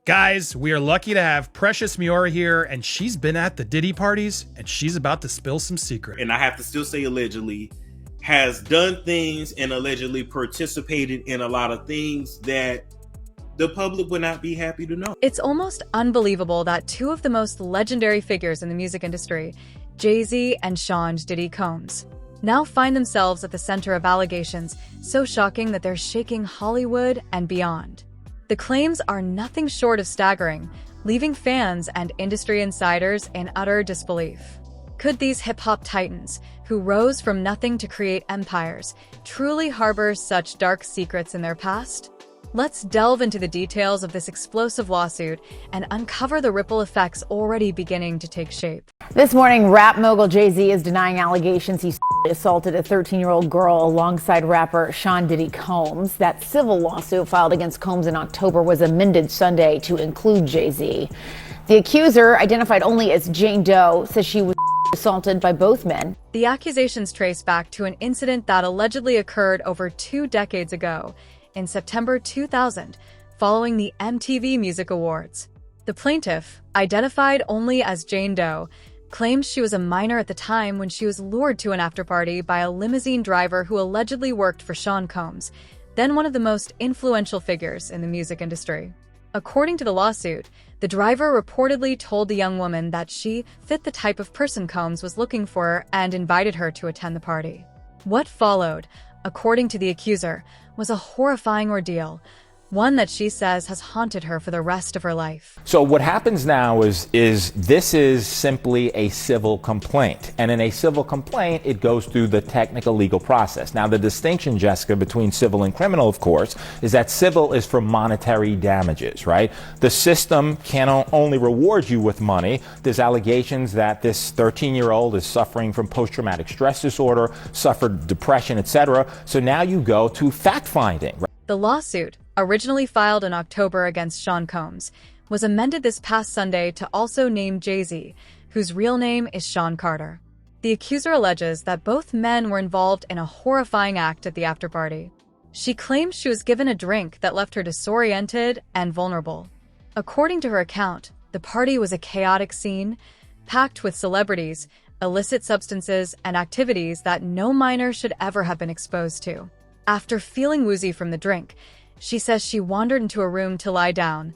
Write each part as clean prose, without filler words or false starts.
Guys, we are lucky to have Precious Miura here, and she's been at the Diddy parties, and she's about to spill some secret. And I have to still say allegedly, has done things and allegedly participated in a lot of things that the public would not be happy to know. It's almost unbelievable that two of the most legendary figures in the music industry, Jay-Z and Sean Diddy Combs, now find themselves at the center of allegations so shocking that they're shaking Hollywood and beyond. The claims are nothing short of staggering, leaving fans and industry insiders in utter disbelief. Could these hip-hop titans, who rose from nothing to create empires, truly harbor such dark secrets in their past? Let's delve into the details of this explosive lawsuit and uncover the ripple effects already beginning to take shape. This morning, rap mogul Jay-Z is denying allegations he assaulted a 13-year-old girl alongside rapper Sean Diddy Combs. That civil lawsuit filed against Combs in October was amended Sunday to include Jay-Z. The accuser, identified only as Jane Doe, says she was assaulted by both men. The accusations trace back to an incident that allegedly occurred over 2 decades ago, in September 2000, following the MTV Music Awards. The plaintiff, identified only as Jane Doe, claims she was a minor at the time when she was lured to an afterparty by a limousine driver who allegedly worked for Sean Combs, then one of the most influential figures in the music industry. According to the lawsuit, the driver reportedly told the young woman that she fit the type of person Combs was looking for and invited her to attend the party. What followed, according to the accuser, was a horrifying ordeal, one that she says has haunted her for the rest of her life. So what happens now is this is simply a civil complaint. And in a civil complaint, it goes through the technical legal process. Now, the distinction, Jessica, between civil and criminal, of course, is that civil is for monetary damages, right? The system can only reward you with money. There's allegations that this 13-year-old is suffering from post-traumatic stress disorder, suffered depression, etc. So now you go to fact-finding. The lawsuit, originally filed in October against Sean Combs, was amended this past Sunday to also name Jay-Z, whose real name is Sean Carter. The accuser alleges that both men were involved in a horrifying act at the afterparty. She claims she was given a drink that left her disoriented and vulnerable. According to her account, the party was a chaotic scene, packed with celebrities, illicit substances, and activities that no minor should ever have been exposed to. After feeling woozy from the drink, she says she wandered into a room to lie down,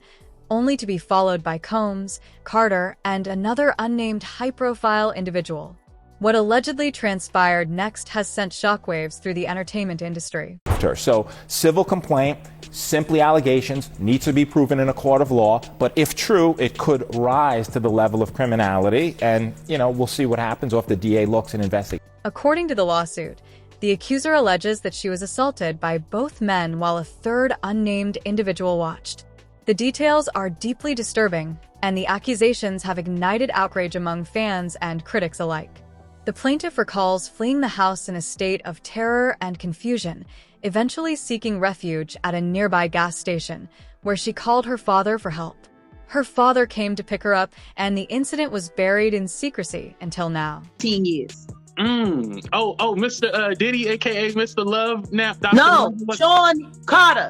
only to be followed by Combs, Carter, and another unnamed high-profile individual. What allegedly transpired next has sent shockwaves through the entertainment industry. So, civil complaint, simply allegations, needs to be proven in a court of law, but if true, it could rise to the level of criminality, and, we'll see what happens or if the DA looks and investigates. According to the lawsuit, the accuser alleges that she was assaulted by both men while a third unnamed individual watched. The details are deeply disturbing, and the accusations have ignited outrage among fans and critics alike. The plaintiff recalls fleeing the house in a state of terror and confusion, eventually seeking refuge at a nearby gas station, where she called her father for help. Her father came to pick her up, and the incident was buried in secrecy until now. 10 years. Oh, Mr. Diddy, aka Mr. Love, now. No, Sean Carter.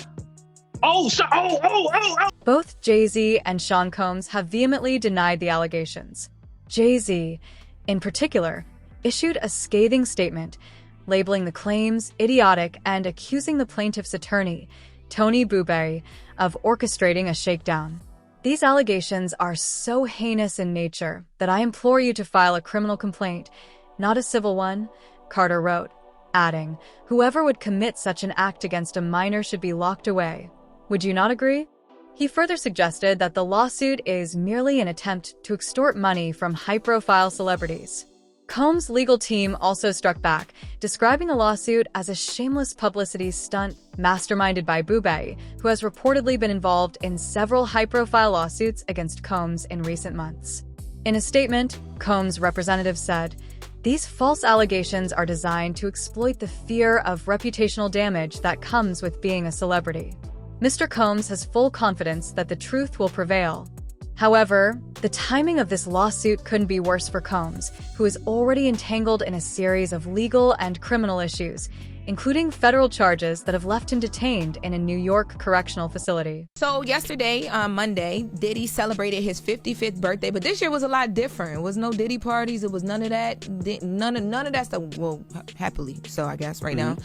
Both Jay-Z and Sean Combs have vehemently denied the allegations. Jay-Z, in particular, issued a scathing statement, labeling the claims idiotic and accusing the plaintiff's attorney, Tony Blueberry, of orchestrating a shakedown. These allegations are so heinous in nature that I implore you to file a criminal complaint, not a civil one, Carter wrote, adding, whoever would commit such an act against a minor should be locked away. Would you not agree? He further suggested that the lawsuit is merely an attempt to extort money from high-profile celebrities. Combs' legal team also struck back, describing the lawsuit as a shameless publicity stunt masterminded by Blueberry, who has reportedly been involved in several high-profile lawsuits against Combs in recent months. In a statement, Combs' representative said, these false allegations are designed to exploit the fear of reputational damage that comes with being a celebrity. Mr. Combs has full confidence that the truth will prevail. However, the timing of this lawsuit couldn't be worse for Combs, who is already entangled in a series of legal and criminal issues, including federal charges that have left him detained in a New York correctional facility. So yesterday, on Monday, Diddy celebrated his 55th birthday, but this year was a lot different. It was no Diddy parties. It was none of that. None of that stuff. Well, happily so, I guess, right now.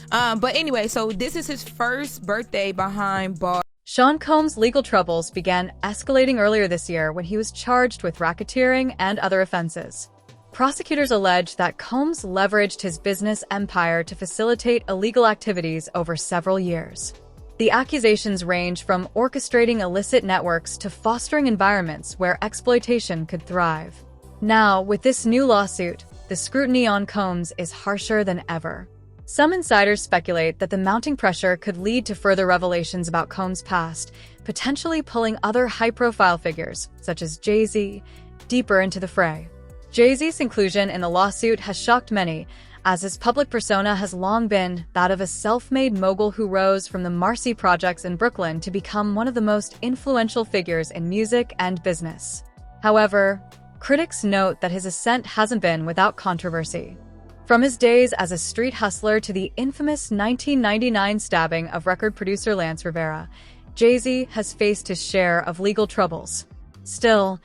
But anyway, so this is his first birthday behind bars. Sean Combs' legal troubles began escalating earlier this year when he was charged with racketeering and other offenses. Prosecutors allege that Combs leveraged his business empire to facilitate illegal activities over several years. The accusations range from orchestrating illicit networks to fostering environments where exploitation could thrive. Now, with this new lawsuit, the scrutiny on Combs is harsher than ever. Some insiders speculate that the mounting pressure could lead to further revelations about Combs' past, potentially pulling other high-profile figures, such as Jay-Z, deeper into the fray. Jay-Z's inclusion in the lawsuit has shocked many, as his public persona has long been that of a self-made mogul who rose from the Marcy Projects in Brooklyn to become one of the most influential figures in music and business. However, critics note that his ascent hasn't been without controversy. From his days as a street hustler to the infamous 1999 stabbing of record producer Lance Rivera, Jay-Z has faced his share of legal troubles. Still,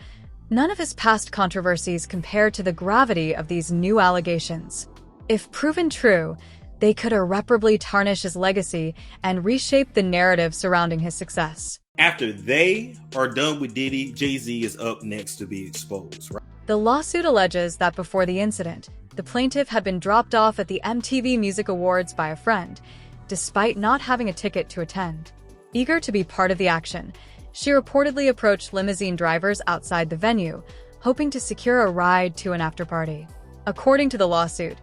none of his past controversies compare to the gravity of these new allegations. If proven true, they could irreparably tarnish his legacy and reshape the narrative surrounding his success. After they are done with Diddy, Jay-Z is up next to be exposed, right? The lawsuit alleges that before the incident, the plaintiff had been dropped off at the MTV Music Awards by a friend, despite not having a ticket to attend. Eager to be part of the action, she reportedly approached limousine drivers outside the venue, hoping to secure a ride to an after-party. According to the lawsuit,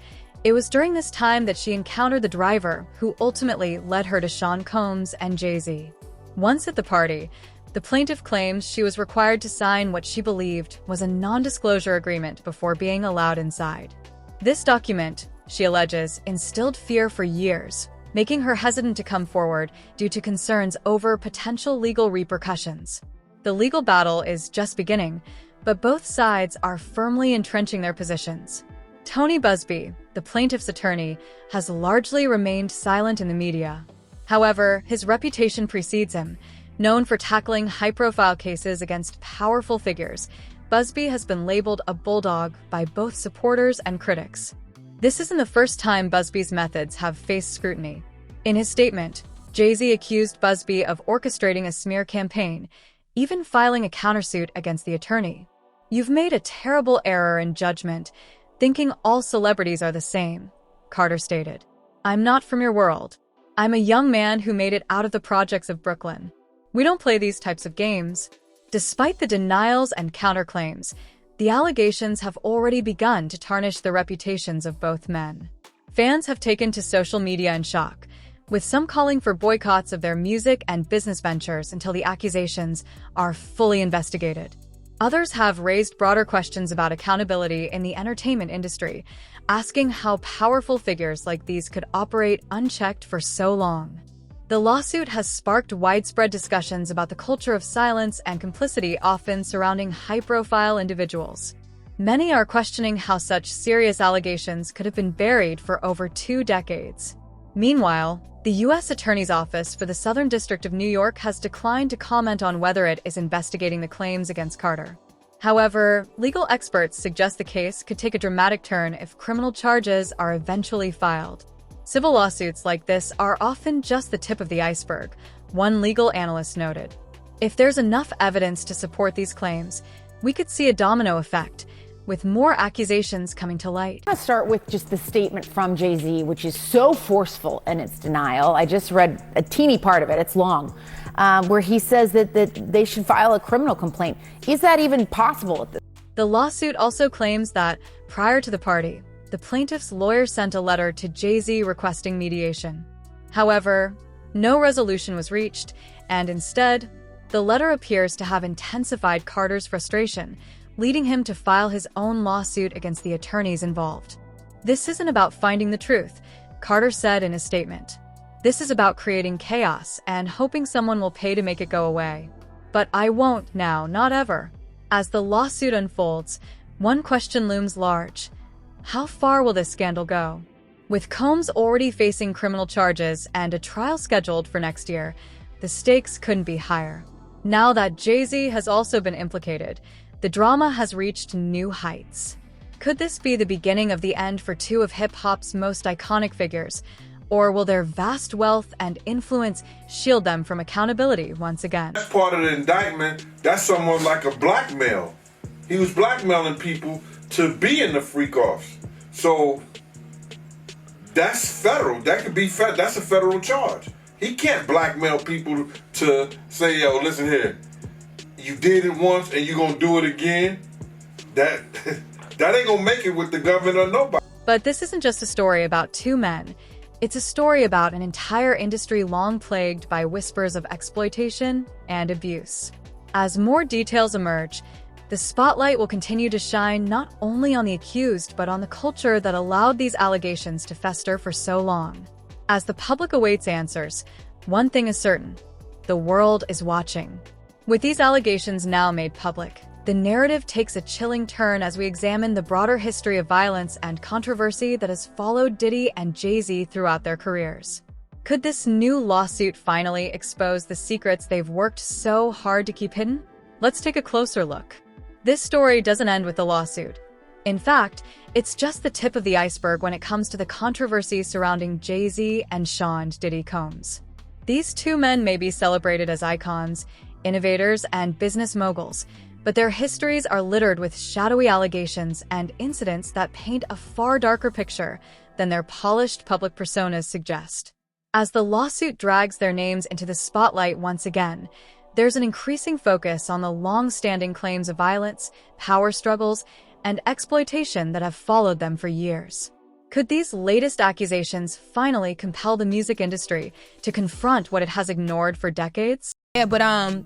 it was during this time that she encountered the driver, who ultimately led her to Sean Combs and Jay-Z. Once at the party, the plaintiff claims she was required to sign what she believed was a non-disclosure agreement before being allowed inside. This document, she alleges, instilled fear for years, making her hesitant to come forward due to concerns over potential legal repercussions. The legal battle is just beginning, but both sides are firmly entrenching their positions. Tony Busby, the plaintiff's attorney, has largely remained silent in the media. However, his reputation precedes him. Known for tackling high-profile cases against powerful figures, Busby has been labeled a bulldog by both supporters and critics. This isn't the first time Busby's methods have faced scrutiny. In his statement, Jay-Z accused Busby of orchestrating a smear campaign, even filing a countersuit against the attorney. "You've made a terrible error in judgment, thinking all celebrities are the same," Carter stated. "I'm not from your world. I'm a young man who made it out of the projects of Brooklyn. We don't play these types of games." Despite the denials and counterclaims, the allegations have already begun to tarnish the reputations of both men. Fans have taken to social media in shock, with some calling for boycotts of their music and business ventures until the accusations are fully investigated. Others have raised broader questions about accountability in the entertainment industry, asking how powerful figures like these could operate unchecked for so long. The lawsuit has sparked widespread discussions about the culture of silence and complicity often surrounding high-profile individuals. Many are questioning how such serious allegations could have been buried for over 2 decades. Meanwhile, the U.S. Attorney's Office for the Southern District of New York has declined to comment on whether it is investigating the claims against Carter. However, legal experts suggest the case could take a dramatic turn if criminal charges are eventually filed. Civil lawsuits like this are often just the tip of the iceberg, one legal analyst noted. If there's enough evidence to support these claims, we could see a domino effect, with more accusations coming to light. Let's start with just the statement from Jay-Z, which is so forceful in its denial. I just read a teeny part of it, it's long, where he says that they should file a criminal complaint. Is that even possible at this? The lawsuit also claims that, prior to the party, the plaintiff's lawyer sent a letter to Jay-Z requesting mediation. However, no resolution was reached, and instead, the letter appears to have intensified Carter's frustration, leading him to file his own lawsuit against the attorneys involved. "This isn't about finding the truth," Carter said in a statement. "This is about creating chaos and hoping someone will pay to make it go away. But I won't now, not ever." As the lawsuit unfolds, one question looms large. How far will this scandal go? With Combs already facing criminal charges and a trial scheduled for next year, the stakes couldn't be higher. Now that Jay-Z has also been implicated, the drama has reached new heights. Could this be the beginning of the end for two of hip-hop's most iconic figures, or will their vast wealth and influence shield them from accountability once again? That's part of the indictment. That's someone like a blackmail. He was blackmailing people to be in the freak-offs. So that's federal. That could be that's a federal charge. He can't blackmail people to say, yo, listen here, you did it once and you're gonna do it again. That ain't gonna make it with the government or nobody. But this isn't just a story about two men. It's a story about an entire industry long plagued by whispers of exploitation and abuse. As more details emerge, the spotlight will continue to shine not only on the accused, but on the culture that allowed these allegations to fester for so long. As the public awaits answers, one thing is certain: the world is watching. With these allegations now made public, the narrative takes a chilling turn as we examine the broader history of violence and controversy that has followed Diddy and Jay-Z throughout their careers. Could this new lawsuit finally expose the secrets they've worked so hard to keep hidden? Let's take a closer look. This story doesn't end with the lawsuit. In fact, it's just the tip of the iceberg when it comes to the controversy surrounding Jay-Z and Sean Diddy Combs. These two men may be celebrated as icons, innovators, and business moguls, but their histories are littered with shadowy allegations and incidents that paint a far darker picture than their polished public personas suggest. As the lawsuit drags their names into the spotlight once again, there's an increasing focus on the long-standing claims of violence, power struggles, and exploitation that have followed them for years. Could these latest accusations finally compel the music industry to confront what it has ignored for decades? Yeah, but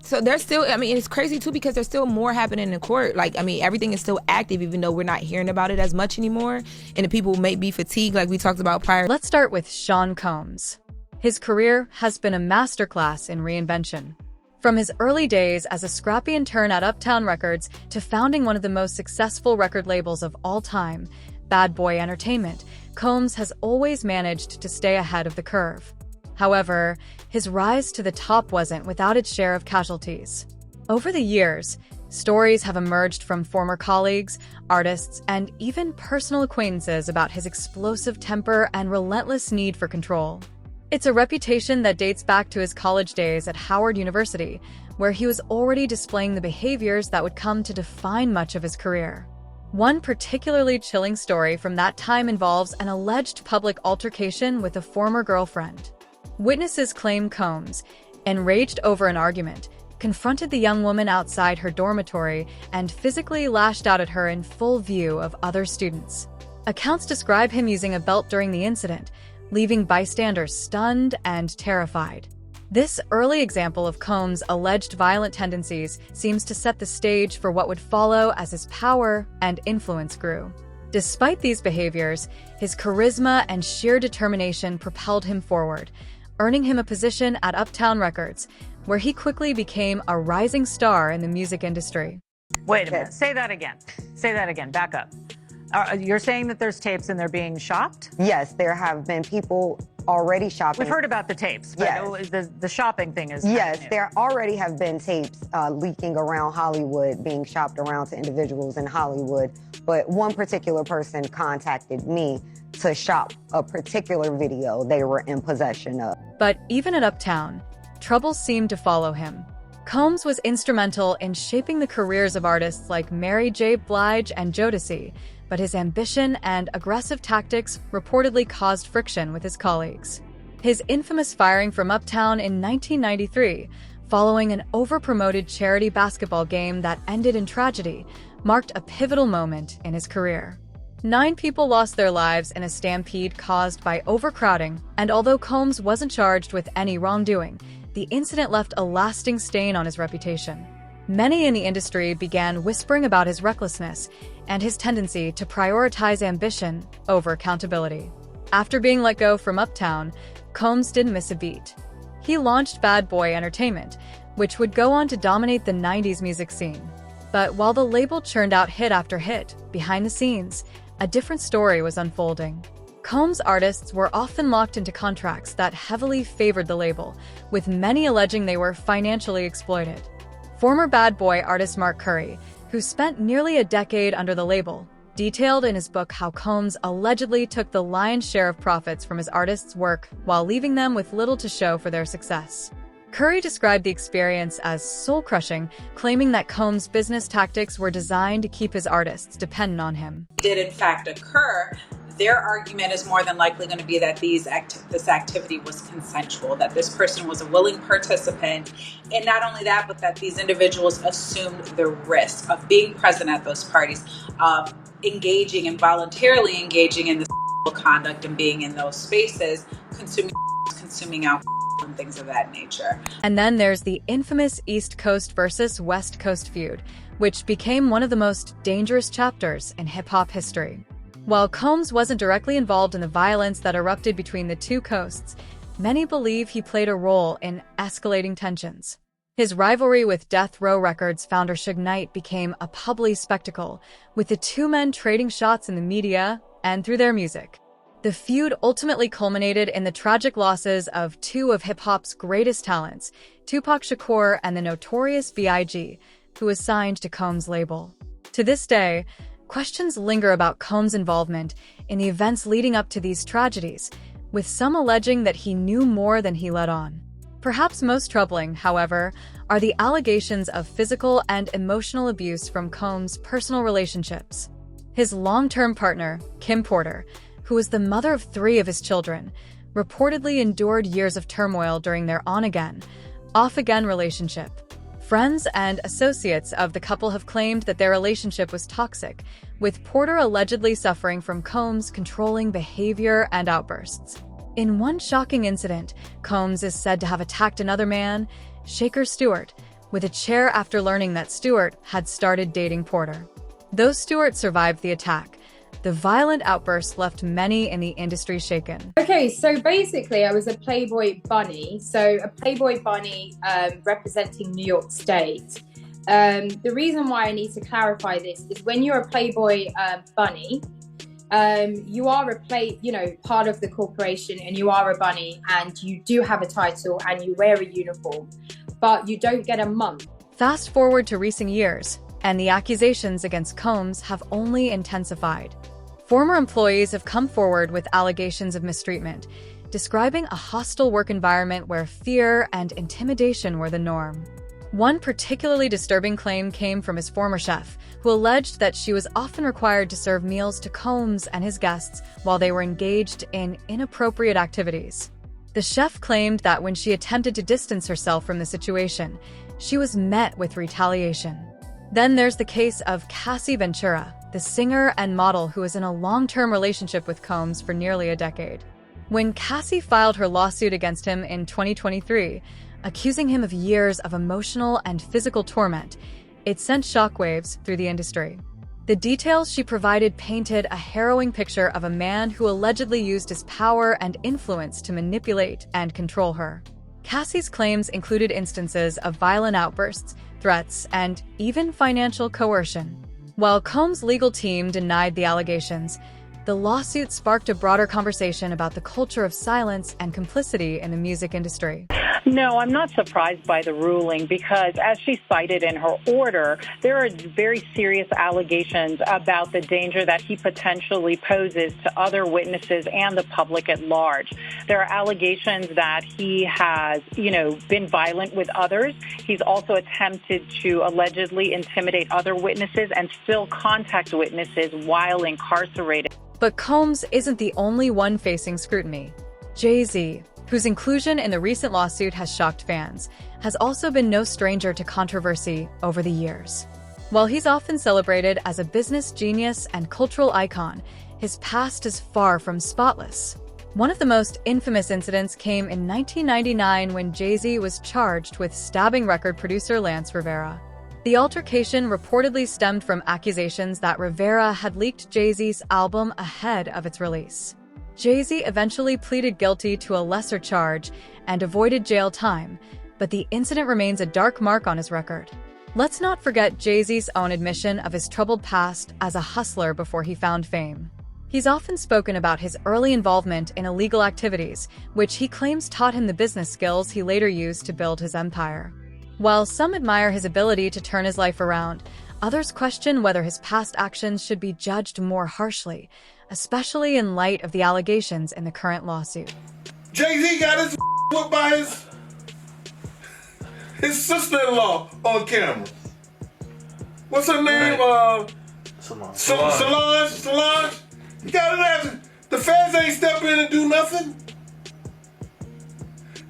so there's still, I mean, it's crazy too because there's still more happening in court. Like, I mean, everything is still active even though we're not hearing about it as much anymore. And the people may be fatigued like we talked about prior. Let's start with Sean Combs. His career has been a masterclass in reinvention. From his early days as a scrappy intern at Uptown Records to founding one of the most successful record labels of all time, Bad Boy Entertainment, Combs has always managed to stay ahead of the curve. However, his rise to the top wasn't without its share of casualties. Over the years, stories have emerged from former colleagues, artists, and even personal acquaintances about his explosive temper and relentless need for control. It's a reputation that dates back to his college days at Howard University, where he was already displaying the behaviors that would come to define much of his career. One particularly chilling story from that time involves an alleged public altercation with a former girlfriend. Witnesses claim Combs, enraged over an argument, confronted the young woman outside her dormitory and physically lashed out at her in full view of other students. Accounts describe him using a belt during the incident, leaving bystanders stunned and terrified. This early example of Combs' alleged violent tendencies seems to set the stage for what would follow as his power and influence grew. Despite these behaviors, his charisma and sheer determination propelled him forward, earning him a position at Uptown Records, where he quickly became a rising star in the music industry. Wait a minute. Say that again. Say that again. Back up. You're saying that there's tapes and they're being shopped? Yes, there have been people already shopping. We've heard about the tapes, but yes. The shopping thing is yes, there already have been tapes leaking around Hollywood, being shopped around to individuals in Hollywood. But one particular person contacted me to shop a particular video they were in possession of. But even at Uptown, trouble seemed to follow him. Combs was instrumental in shaping the careers of artists like Mary J. Blige and Jodeci, but his ambition and aggressive tactics reportedly caused friction with his colleagues. His infamous firing from Uptown in 1993, following an over-promoted charity basketball game that ended in tragedy, marked a pivotal moment in his career. 9 people lost their lives in a stampede caused by overcrowding, and although Combs wasn't charged with any wrongdoing, the incident left a lasting stain on his reputation. Many in the industry began whispering about his recklessness and his tendency to prioritize ambition over accountability. After being let go from Uptown, Combs didn't miss a beat. He launched Bad Boy Entertainment, which would go on to dominate the 90s music scene. But while the label churned out hit after hit, behind the scenes, a different story was unfolding. Combs' artists were often locked into contracts that heavily favored the label, with many alleging they were financially exploited. Former Bad Boy artist Mark Curry, who spent nearly a decade under the label, detailed in his book how Combs allegedly took the lion's share of profits from his artists' work while leaving them with little to show for their success. Curry described the experience as soul-crushing, claiming that Combs' business tactics were designed to keep his artists dependent on him. Did in fact occur, their argument is more than likely going to be that this activity was consensual, that this person was a willing participant, and not only that, but that these individuals assumed the risk of being present at those parties, of engaging and voluntarily engaging in this conduct and being in those spaces, consuming alcohol and things of that nature. And then there's the infamous East Coast versus West Coast feud, which became one of the most dangerous chapters in hip-hop history. While Combs wasn't directly involved in the violence that erupted between the two coasts, many believe he played a role in escalating tensions. His rivalry with Death Row Records founder Suge Knight became a public spectacle, with the two men trading shots in the media and through their music. The feud ultimately culminated in the tragic losses of two of hip-hop's greatest talents, Tupac Shakur and the notorious B.I.G., who was signed to Combs' label. To this day, questions linger about Combs' involvement in the events leading up to these tragedies, with some alleging that he knew more than he let on. Perhaps most troubling, however, are the allegations of physical and emotional abuse from Combs' personal relationships. His long-term partner, Kim Porter, who was the mother of 3 of his children, reportedly endured years of turmoil during their on-again, off-again relationship. Friends and associates of the couple have claimed that their relationship was toxic, with Porter allegedly suffering from Combs' controlling behavior and outbursts. In one shocking incident, Combs is said to have attacked another man, Shaker Stewart, with a chair after learning that Stewart had started dating Porter. Though Stewart survived the attack, the violent outburst left many in the industry shaken. Okay, so basically I was a Playboy bunny. So a Playboy bunny representing New York State. The reason why I need to clarify this is when you're a Playboy bunny, you are part of the corporation and you are a bunny and you do have a title and you wear a uniform, but you don't get a month. Fast forward to recent years, and the accusations against Combs have only intensified. Former employees have come forward with allegations of mistreatment, describing a hostile work environment where fear and intimidation were the norm. One particularly disturbing claim came from his former chef, who alleged that she was often required to serve meals to Combs and his guests while they were engaged in inappropriate activities. The chef claimed that when she attempted to distance herself from the situation, she was met with retaliation. Then there's the case of Cassie Ventura, the singer and model who was in a long-term relationship with Combs for nearly a decade. When Cassie filed her lawsuit against him in 2023, accusing him of years of emotional and physical torment, it sent shockwaves through the industry. The details she provided painted a harrowing picture of a man who allegedly used his power and influence to manipulate and control her. Cassie's claims included instances of violent outbursts, threats, and even financial coercion. While Combs' legal team denied the allegations, the lawsuit sparked a broader conversation about the culture of silence and complicity in the music industry. No, I'm not surprised by the ruling because, as she cited in her order, there are very serious allegations about the danger that he potentially poses to other witnesses and the public at large. There are allegations that he has, been violent with others. He's also attempted to allegedly intimidate other witnesses and still contact witnesses while incarcerated. But Combs isn't the only one facing scrutiny. Jay-Z, whose inclusion in the recent lawsuit has shocked fans, has also been no stranger to controversy over the years. While he's often celebrated as a business genius and cultural icon, his past is far from spotless. One of the most infamous incidents came in 1999 when Jay-Z was charged with stabbing record producer Lance Rivera. The altercation reportedly stemmed from accusations that Rivera had leaked Jay-Z's album ahead of its release. Jay-Z eventually pleaded guilty to a lesser charge and avoided jail time, but the incident remains a dark mark on his record. Let's not forget Jay-Z's own admission of his troubled past as a hustler before he found fame. He's often spoken about his early involvement in illegal activities, which he claims taught him the business skills he later used to build his empire. While some admire his ability to turn his life around, others question whether his past actions should be judged more harshly, especially in light of the allegations in the current lawsuit. Jay-Z got his whooped by his sister-in-law on camera. What's her name? Solange. You got it after. The feds ain't step in and do nothing.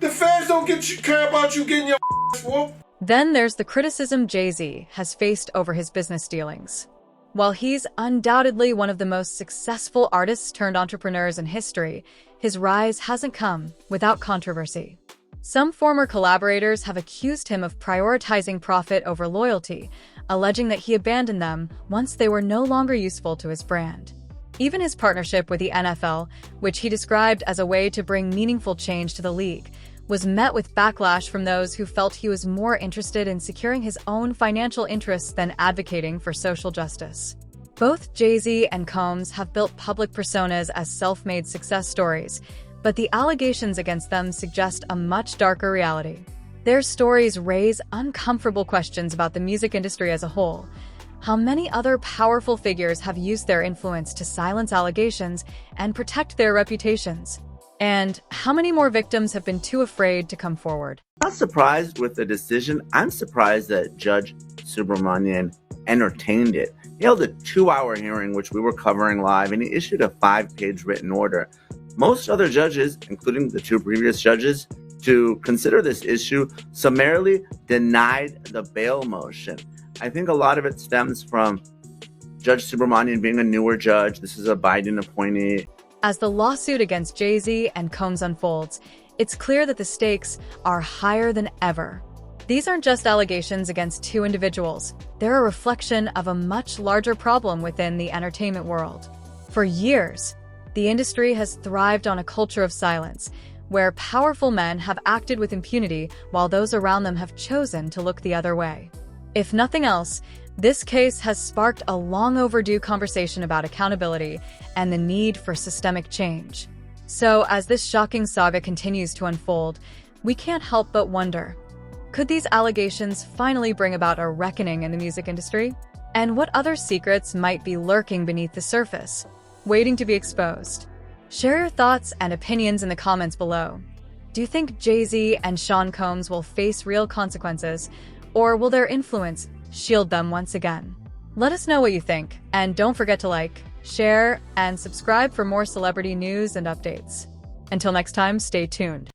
The feds don't care about you getting your whooped. Then there's the criticism Jay-Z has faced over his business dealings. While he's undoubtedly one of the most successful artists turned entrepreneurs in history, his rise hasn't come without controversy. Some former collaborators have accused him of prioritizing profit over loyalty, alleging that he abandoned them once they were no longer useful to his brand. Even his partnership with the NFL, which he described as a way to bring meaningful change to the league, was met with backlash from those who felt he was more interested in securing his own financial interests than advocating for social justice. Both Jay-Z and Combs have built public personas as self-made success stories, but the allegations against them suggest a much darker reality. Their stories raise uncomfortable questions about the music industry as a whole. How many other powerful figures have used their influence to silence allegations and protect their reputations? And how many more victims have been too afraid to come forward? I'm not surprised with the decision. I'm surprised that Judge Subramanian entertained it. He held a 2-hour hearing, which we were covering live, and he issued a 5-page written order. Most other judges, including the 2 previous judges, to consider this issue, summarily denied the bail motion. I think a lot of it stems from Judge Subramanian being a newer judge. This is a Biden appointee. As the lawsuit against Jay-Z and Combs unfolds, it's clear that the stakes are higher than ever. These aren't just allegations against 2 individuals. They're a reflection of a much larger problem within the entertainment world. For years, the industry has thrived on a culture of silence, where powerful men have acted with impunity while those around them have chosen to look the other way. If nothing else, this case has sparked a long overdue conversation about accountability and the need for systemic change. So, as this shocking saga continues to unfold, we can't help but wonder, could these allegations finally bring about a reckoning in the music industry? And what other secrets might be lurking beneath the surface, waiting to be exposed? Share your thoughts and opinions in the comments below. Do you think Jay-Z and Sean Combs will face real consequences, or will their influence shield them once again? Let us know what you think, and don't forget to like, share, and subscribe for more celebrity news and updates. Until next time, stay tuned.